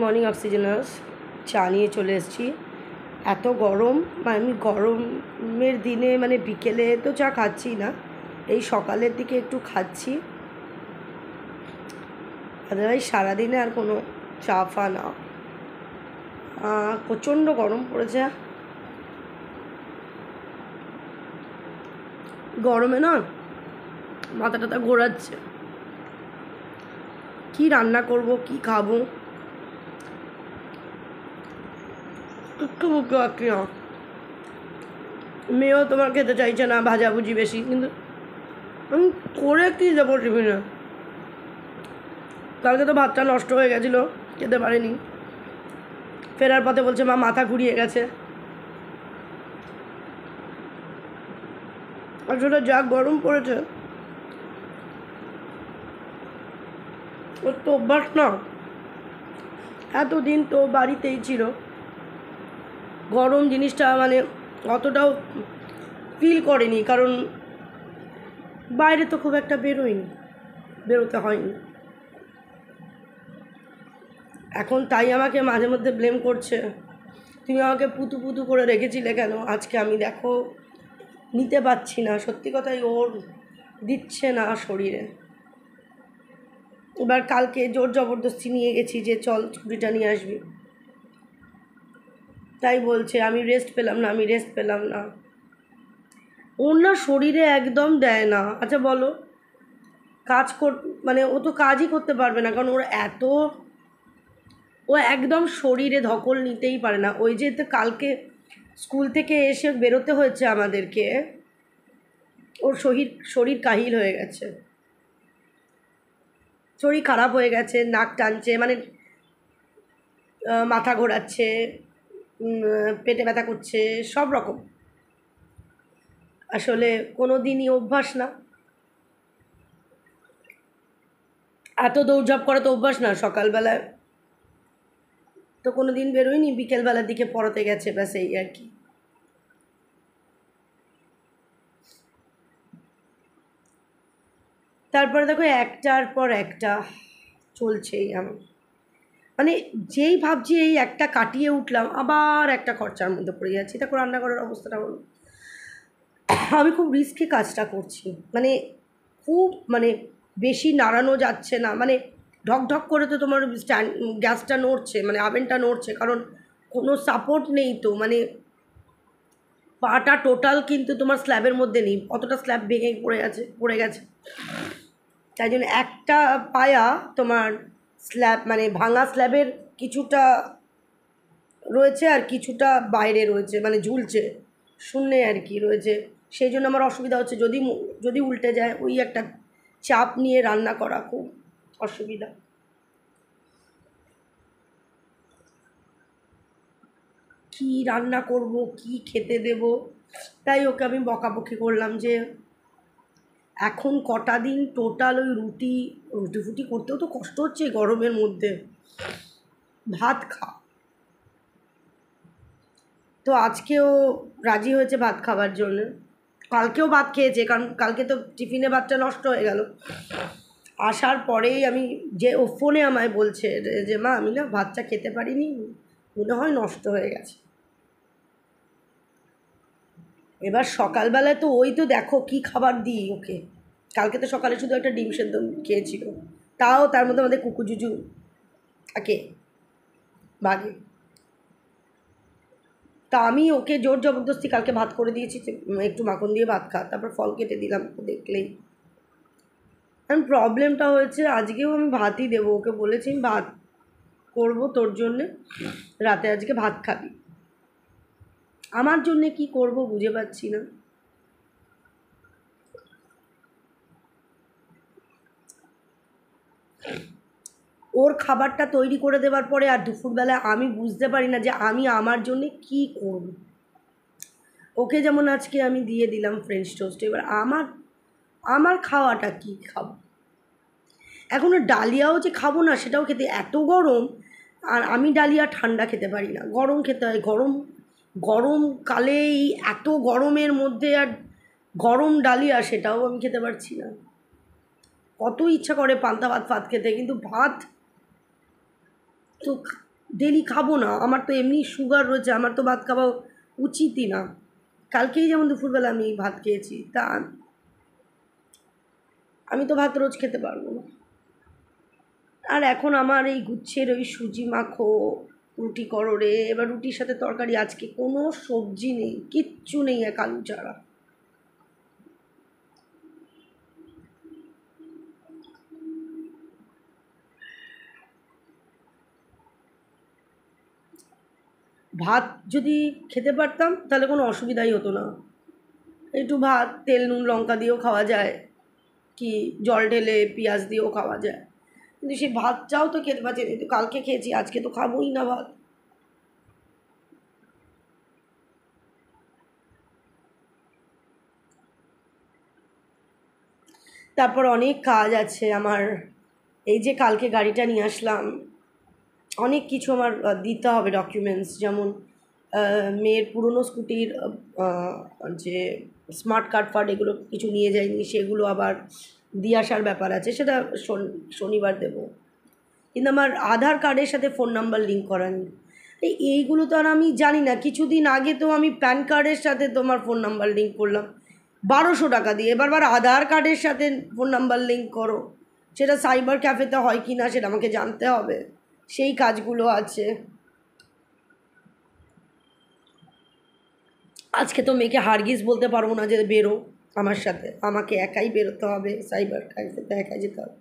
Morning অক্সিজেনাস চা নিয়ে চলে এসেছি। এত গরম, আমি গরমের দিনে মানে বিকেলে তো চা খাচ্ছি না, এই সকালের দিকে একটু খাচ্ছি, আদারওয়াইজ সারাদিনে আর কোনো চা ফা না। প্রচণ্ড গরম পড়েছে, গরমে না মাথা টাথা ঘোরাচ্ছে। কি রান্না করব, কি খাবো, একটু মুখে আঁকি না। মেয়েও তোমার খেতে চাইছে না, ভাজাভুজি বেশি, কিন্তু আমি করে কী দেবো টিফিনে? কালকে তো ভাতটা নষ্ট হয়ে গেছিলো, খেতে পারিনি। ফেরার পথে বলছে মা মাথা ঘুরিয়ে গেছে। আসলে যা গরম পড়েছে, ওর তো অভ্যাস না, এতদিন তো বাড়িতেই ছিল, গরম জিনিসটা মানে অতটাও ফিল করেনি, কারণ বাইরে তো খুব একটা বেরোতে হয়নি। এখন তাই আমাকে মাঝে মধ্যে ব্লেম করছে, তুমি আমাকে পুতু পুতু করে রেখেছিলে কেন, আজকে আমি দেখো নিতে পারছি না। সত্যি কথাই ওর দিচ্ছে না শরীরে। এবার কালকে জোর জবরদস্তি নিয়ে গেছি যে চল ছুটিটা নিয়ে আসবি, তাই বলছে আমি রেস্ট পেলাম না। ওর না শরীরে একদম দেয় না। আচ্ছা বলো, মানে ও তো কাজই করতে পারবে না, কারণ ও একদম শরীরে ধকল নিতেই পারে না। ওই যে তো কালকে স্কুল থেকে এসে বেরোতে হয়েছে আমাদেরকে, ওর শরীর কাহিল হয়ে গেছে, শরীর খারাপ হয়ে গেছে, নাক টানছে, মানে মাথা ঘোরাচ্ছে, পেটে ব্যথা করছে, সব রকম। আসলে কোনো দিনই অভ্যাস না, এত দৌড়ঝাঁপ করা তো অভ্যাস না। সকালবেলায় তো কোনো দিন বেরোয়নি, বিকেলবেলার দিকে পড়াতে গেছে, ব্যাস এই আর কি। তারপরে দেখো একটার পর একটা চলছেই আমার, মানে যেই ভাবছি এই একটা কাটিয়ে উঠলাম, আবার একটা খরচার মধ্যে পড়ে যাচ্ছি। দেখো রান্নাঘরের অবস্থাটা বলো, আমি খুব রিস্কি কাজটা করছি, মানে খুব মানে বেশি নাড়ানো যাচ্ছে না, মানে ঢক ঢক করে তো তোমার গ্যাসটা নড়ছে, মানে আভেনটা নড়ছে, কারণ কোনো সাপোর্ট নেই তো, মানে পাটা টোটাল কিন্তু তোমার স্ল্যাবের মধ্যে নেই, অতটা স্ল্যাব ভেঙে পড়ে গেছে। তাই জন্য একটা পায়া তোমার স্ল্যাব, মানে ভাঙা স্ল্যাবের কিছুটা রয়েছে আর কিছুটা বাইরে রয়েছে, মানে ঝুলছে শূন্যে আর কি রয়েছে। সেই জন্য আমার অসুবিধা হচ্ছে, যদি উল্টে যায়, ওই একটা চাপ নিয়ে রান্না করা খুব অসুবিধা। কি রান্না করব, কি খেতে দেব, তাই ওকে আমি বকাবকি করলাম যে এখন কটা দিন টোটাল ওই রুটি ফুটি করতেও তো কষ্ট হচ্ছে গরমের মধ্যে, ভাত খা। তো আজকেও রাজি হয়েছে ভাত খাওয়ার জন্য, কালকেও ভাত খেয়েছে, কারণ কালকে তো টিফিনে ভাতটা নষ্ট হয়ে গেল। আসার পরেই আমি ও ফোনে আমায় বলছে যে মা আমি না ভাতটা খেতে পারিনি, মনে হয় নষ্ট হয়ে গেছে। এবার সকালবেলায় তো ওই তো দেখো কি খাবার দিই ওকে, কালকে তো সকালে শুধু একটা ডিম সেদ্ধ খেয়েছিল, তাও তার মধ্যে আমাদের কুকুজুজু থাকে বাঘে। তা আমি ওকে জোর জবরদস্তি কালকে ভাত করে দিয়েছি, একটু মাখন দিয়ে ভাত খা, তারপর ফল কেটে দিলাম, দেখলেই। কারণ প্রবলেমটা হয়েছে আজকেও আমি ভাতই দেবো, ওকে বলেছি ভাত করবো তোর জন্যে, রাতে আজকে ভাত খাবি। আমার জন্যে কি করব বুঝে পাচ্ছি না। ওর খাবারটা তৈরি করে দেওয়ার পরে আর দুপুরবেলায় আমি বুঝতে পারি না যে আমি আমার জন্যে কি করব। ওকে যেমন আজকে আমি দিয়ে দিলাম ফ্রেঞ্চ টোস্ট, এবার আমার খাওয়াটা কি খাবো। এখনও ডালিয়াও যে খাবো না সেটাও খেতে, এত গরম, আর আমি ডালিয়া ঠান্ডা খেতে পারি না, গরম খেতে হয়। গরমকালে এই এত গরমের মধ্যে আর গরম ডালিয়া, সেটাও আমি খেতে পারছি না। কত ইচ্ছা করে পান্তা ভাত খেতে, কিন্তু ভাত তো ডেলি খাবো না, আমার তো এমনি সুগার রয়েছে, আমার তো ভাত খাওয়া উচিতই না। কালকেই যেমন দুপুরবেলা আমি ভাত খেয়েছি, তা আমি তো ভাত রোজ খেতে পারবো না। আর এখন আমার এই গুচ্ছের ওই সুজি মাখো, রুটি করো রে, এবার রুটির সাথে তরকারি, আজকে কোনো সবজি নেই, কিচ্ছু নেই, এক আলু ছাড়া। ভাত যদি খেতে পারতাম তাহলে কোনো অসুবিধাই হতো না, একটু ভাত তেল নুন লঙ্কা দিয়েও খাওয়া যায়, কি জল ঢেলে পেঁয়াজ দিয়েও খাওয়া যায়, কিন্তু সেই ভাতটাও তো খেতে পারছি না। তো কালকে খেয়েছি, আজকে তো খাবোই না ভাত। তারপর অনেক কাজ আছে আমার, এই যে কালকে গাড়িটা নিয়ে আসলাম, অনেক কিছু আমার দিতে হবে ডকুমেন্টস, যেমন মেয়ের পুরনো স্কুটির যে স্মার্ট কার্ড ফার্ড এগুলো কিছু নিয়ে যায়নি, সেগুলো আবার দিয়ে আসার ব্যাপার আছে, সেটা শনিবার দেব। কিন্তু আমার আধার কার্ডের সাথে ফোন নাম্বার লিঙ্ক করা নেই। এইগুলো তো আর আমি জানি না। কিছুদিন আগে তো আমি প্যান কার্ডের সাথে তোমার ফোন নাম্বার লিঙ্ক করলাম 1200 টাকা দিয়ে, এবার আধার কার্ডের সাথে ফোন নাম্বার লিঙ্ক করো, সেটা সাইবার ক্যাফেতে হয় কি না সেটা আমাকে জানতে হবে, সেই কাজগুলো আছে। আজকে তো মেয়েকে হারগিজ বলতে পারবো না যে বেরো আমার সাথে, আমাকে একাই বেরোতে হবে, সাইবার ক্যাফেতে একাই যেতে হবে।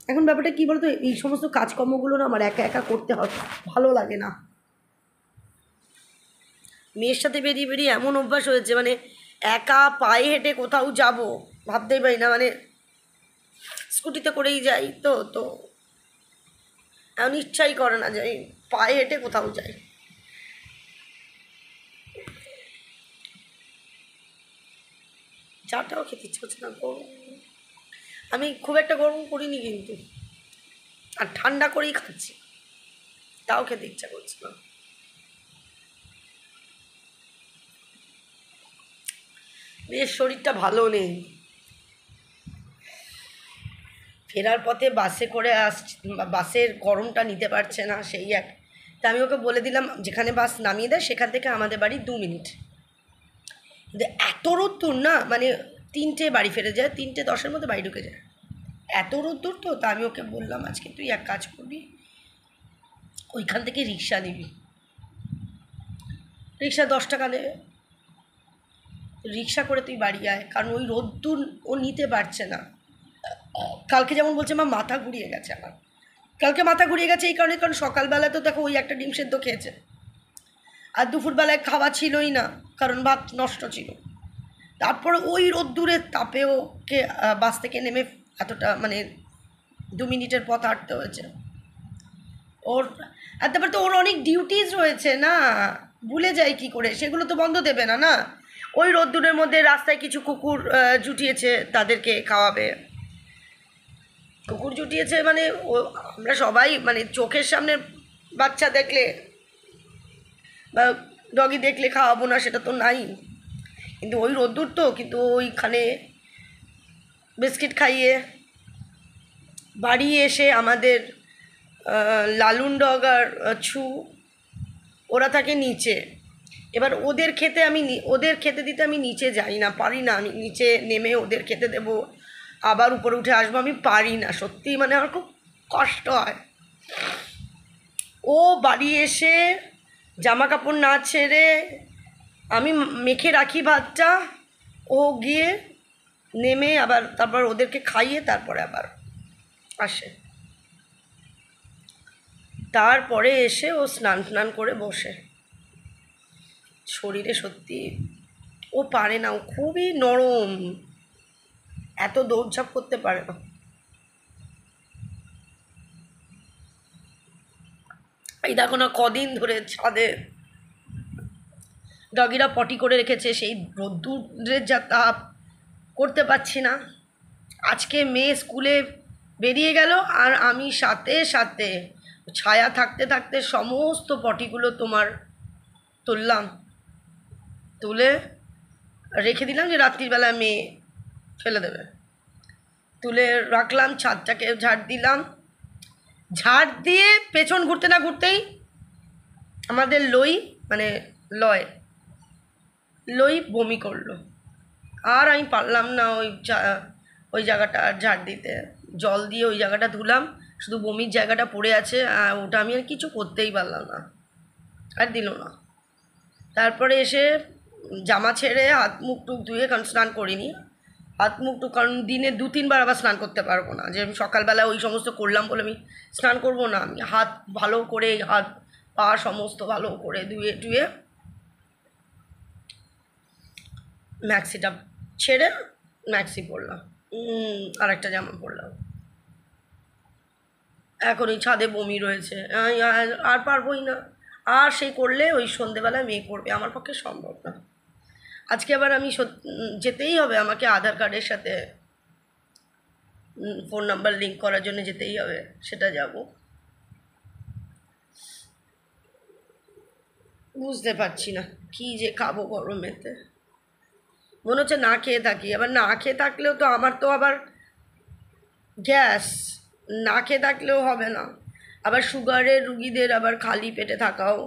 এখন ব্যাপারটা কী বলতো, এই সমস্ত কাজকর্মগুলো না আমার একা একা করতে হয়, ভালো লাগে না। মেয়ের সাথে বেরিয়ে বেরিয়ে এমন অভ্যাস হয়েছে, মানে একা পায়ে হেঁটে কোথাও যাব ভাবতেই পারি না, মানে স্কুটিতে করেই যাই, তো তো এমন ইচ্ছাই করে না যে আমি পায়ে হেঁটে কোথাও যাই। চাটাও খেতে ইচ্ছা হচ্ছে না, গরম। আমি খুব একটা গরম করিনি কিন্তু, আর ঠান্ডা করেই খাচ্ছি, তাও খেতে ইচ্ছা করছে না। মেয়ের শরীরটা ভালো নেই, ফেরার পথে বাসে করে আসছে, বাসের গরমটা নিতে পারছে না, সেই এক। তা আমি ওকে বলে দিলাম যেখানে বাস নামিয়ে দেয় সেখান থেকে আমাদের বাড়ি 2 মিনিট, কিন্তু এত রোদ্দুর না, মানে 3টে বাড়ি ফিরে যায়, 3:10-এর মধ্যে বাড়ি ঢুকে যায়, এত রোদ্দুর। তো তা আমি ওকে বললাম আজকে তুই এক কাজ করবি, ওইখান থেকে রিক্সা নিবি, রিক্সা 10 টাকা নেবে, রিক্সা করে তুই বাড়ি আয়, কারণ ওই রোদ্দুর ও নিতে পারছে না। কালকে যেমন বলছে মা মাথা ঘুরিয়ে গেছে, আমার কালকে মাথা ঘুরিয়ে গেছে এই কারণে, কারণ সকালবেলা তো দেখো ওই একটা ডিম সেদ্ধ খেয়েছে, আর দুপুরবেলায় খাওয়া ছিলই না, কারণ ভাত নষ্ট ছিল। তারপরে ওই রোদ্দুরের তাপে ওকে বাস থেকে নেমে এতটা, মানে 2 মিনিটের পথ হাঁটতে হয়েছে ওর। আর তারপর তো ওর অনেক ডিউটিস রয়েছে না, ভুলে যাই কি করে, সেগুলো তো বন্ধ দেবে না না। ওই রোদ্দুরের মধ্যে রাস্তায় কিছু কুকুর জুটিয়েছে, তাদেরকে খাওয়াবে, কুকুর জুটিয়েছে, মানে ও আমরা সবাই, মানে চোখের সামনে বাচ্চা দেখলে বা ডগি দেখলে খাওয়াবো না সেটা তো নাই, কিন্তু ওই রোদ্দুর তো, কিন্তু ওইখানে বিস্কিট খাইয়ে বাড়ি এসে আমাদের লালুন ডগ আর ছু ওরা থাকে নিচে, এবার ওদের খেতে দিতে আমি নিচে যাই না, পারি না, আমি নিচে নেমে ওদের খেতে দেবো, আবার উপরে উঠে আসবো, আমি পারি না সত্যি, মানে আমার খুব কষ্ট হয়। ও বাড়ি এসে জামা কাপড় না ছেড়ে আমি মেখে রাখি ভাতটা, ও গিয়ে নেমে আবার তারপর ওদেরকে খাইয়ে তারপরে আবার আসে, তারপরে এসে ও স্নান টান করে বসে। শরীরে সত্যি ও পারে না, ও খুবই নরম, এত দৌড়ঝাঁপ করতে পারে না। এই দেখো না, কদিন ধরে ছাদে ডগিরা পটি করে রেখেছে, সেই রোদ্দুরের যা তাপ, করতে পারছি না। আজকে মেয়ে স্কুলে বেরিয়ে গেল, আর আমি সাথে সাথে ছায়া থাকতে থাকতে সমস্ত পটিগুলো তোমার তুললাম, তুলে রেখে দিলাম যে রাত্রিবেলা মেয়ে ফেলে দেবে, তুলে রাখলাম, ছাদটাকে ঝাড় দিলাম, ঝাড় দিয়ে পেছন ঘুরতে না ঘুরতেই আমাদের মানে লই বমি করলো। আর আমি পারলাম না ওই জায়গাটা আর ঝাড় দিতে। জল দিয়ে ওই জায়গাটা ধুলাম, শুধু বমির জায়গাটা পড়ে আছে, ওটা আমি আর কিছু করতেই পারলাম না, আর দিল না। তারপরে এসে জামা ছেড়ে হাত মুখ টুক ধুয়ে, কারণ স্নান করিনি, হাত মুখ টুক, কারণ দিনে 2-3 বার আবার স্নান করতে পারবো না, যে আমি সকালবেলা ওই সমস্ত করলাম বলে আমি স্নান করবো না। আমি হাত ভালো করে, হাত পা সমস্ত ভালো করে ধুয়ে টুয়ে ম্যাক্সিটা ছেড়ে ম্যাক্সি পরলাম, আর একটা জামা পরলাম। এখন ওই ছাদে বমি রয়েছে, আর পারবোই না। আর সেই করলে ওই সন্ধেবেলায় মেয়ে করবে, আমার পক্ষে সম্ভব না। আজকে আবার আমি যেতেই হবে, আমাকে আধার কার্ডের সাথে ফোন নাম্বার লিঙ্ক করার জন্য যেতেই হবে, সেটা যাব। বুঝতে পারছি না কি যে খাবো গরমেতে, মনে হচ্ছে না খেয়ে থাকি। আবার না খেয়ে থাকলেও তো আমার তো আবার গ্যাস, না খেয়ে থাকলেও হবে না। আবার সুগারের রুগীদের আবার খালি পেটে থাকাও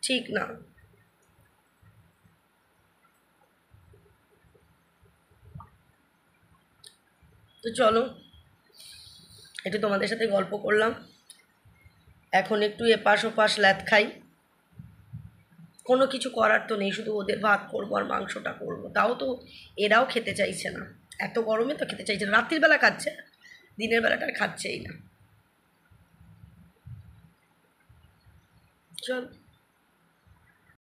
ঠিক না। তো চলো, একটু তোমাদের সাথে গল্প করলাম, এখন একটু এপাশ ওপাশ ল্যাদ খাই। কোনো কিছু করার তো নেই, শুধু ওদের ভাত করবো আর মাংসটা করবো, তাও তো এরাও খেতে চাইছে না, এত গরমে তো খেতে চাইছে না। রাত্রির বেলা খাচ্ছে, দিনের বেলাটা আর খাচ্ছেই না। চল।